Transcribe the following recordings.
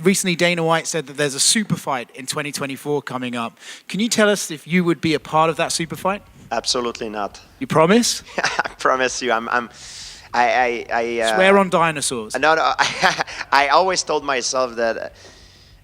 recently Dana White said that there's a super fight in 2024 coming up. Can you tell us if you would be a part of that super fight? Absolutely not. You promise? I promise you. I Swear on dinosaurs. No. I always told myself that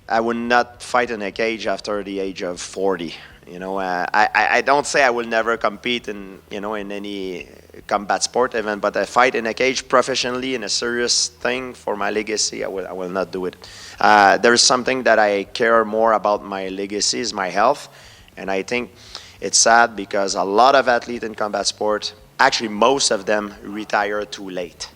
I would not fight in a cage after the age of 40. I don't say I will never compete in any combat sport event, but I fight in a cage professionally in a serious thing for my legacy. I will not do it. There is something that I care more about my legacy is my health, and I think it's sad because a lot of athletes in combat sport, actually most of them, retire too late.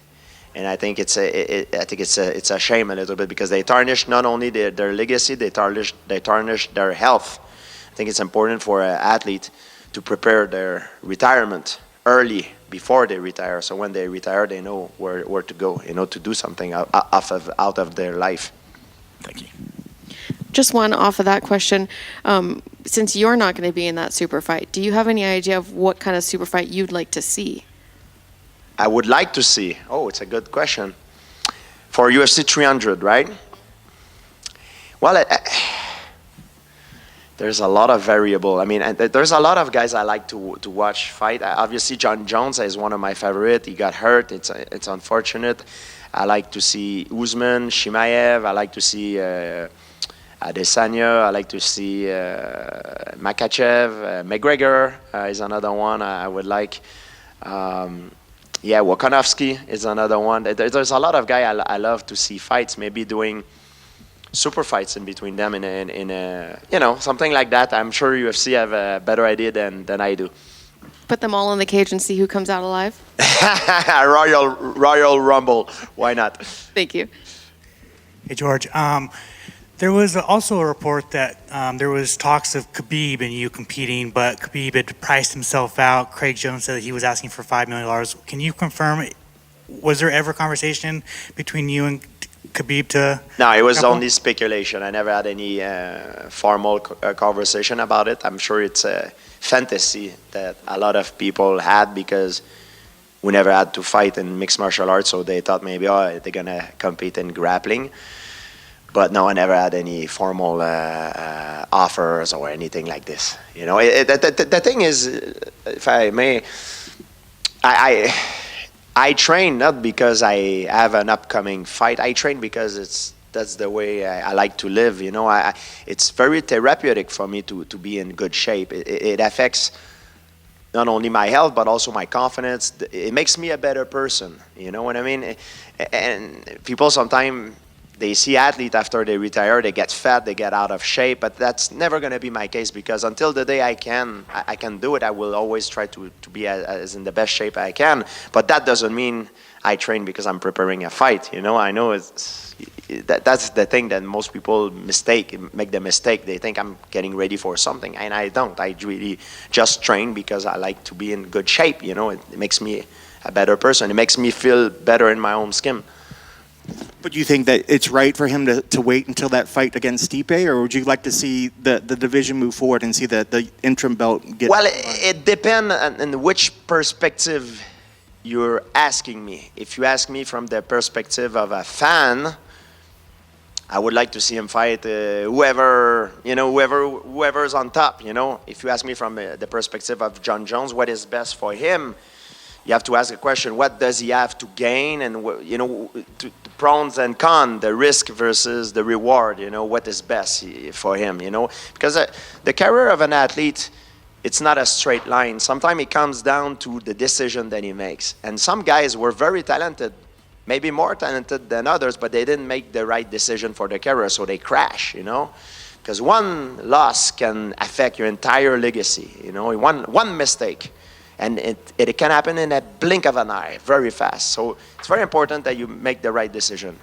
And I think it's a shame a little bit because they tarnish not only their legacy, they tarnish their health. I think it's important for an athlete to prepare their retirement early before they retire. So when they retire, they know where to go, to do something out of their life. Thank you. Just one off of that question. Since you're not going to be in that super fight, do you have any idea of what kind of super fight you'd like to see? I would like to see. Oh, it's a good question. For UFC 300, right? Well, there's a lot of variable. I mean, there's a lot of guys I like to watch fight. Obviously, Jon Jones is one of my favorite. He got hurt. It's unfortunate. I like to see Usman, Shimaev. I like to see Adesanya. I like to see Makachev. McGregor is another one I would like. Volkanovski is another one. There's a lot of guys I love to see fights. Maybe doing super fights in between them in a something like that. I'm sure UFC have a better idea than I do. Put them all in the cage and see who comes out alive? Royal Rumble. Why not? Thank you. Hey, George. There was also a report that there was talks of Khabib and you competing, but Khabib had priced himself out. Craig Jones said that he was asking for $5 million. Can you confirm, was there ever conversation between you and Khabib to... No, it was only speculation. I never had any formal conversation about it. I'm sure it's a fantasy that a lot of people had because we never had to fight in mixed martial arts, so they thought maybe, they're going to compete in grappling. But no, I never had any formal offers or anything like this. The thing is, if I may, I train not because I have an upcoming fight. I train because that's the way I like to live. It's very therapeutic for me to be in good shape. It affects not only my health but also my confidence. It makes me a better person. You know what I mean? And people sometimes they see athletes after they retire, they get fat, they get out of shape, but that's never going to be my case because until the day I can do it, I will always try to be as in the best shape I can. But that doesn't mean I train because I'm preparing a fight. I know that's the thing that most people make the mistake. They think I'm getting ready for something, and I don't. I really just train because I like to be in good shape. It makes me a better person. It makes me feel better in my own skin. But do you think that it's right for him to wait until that fight against Stipe, or would you like to see the division move forward and see the interim belt get... Well, it depends on which perspective you're asking me. If you ask me from the perspective of a fan, I would like to see him fight whoever's on top. If you ask me from the perspective of Jon Jones, what is best for him, you have to ask a question: what does he have to gain, and the pros and cons, the risk versus the reward. What is best for him. Because the career of an athlete, it's not a straight line. Sometimes it comes down to the decision that he makes. And some guys were very talented, maybe more talented than others, but they didn't make the right decision for their career, so they crash. Because one loss can affect your entire legacy. One mistake. And it can happen in a blink of an eye, very fast. So it's very important that you make the right decision.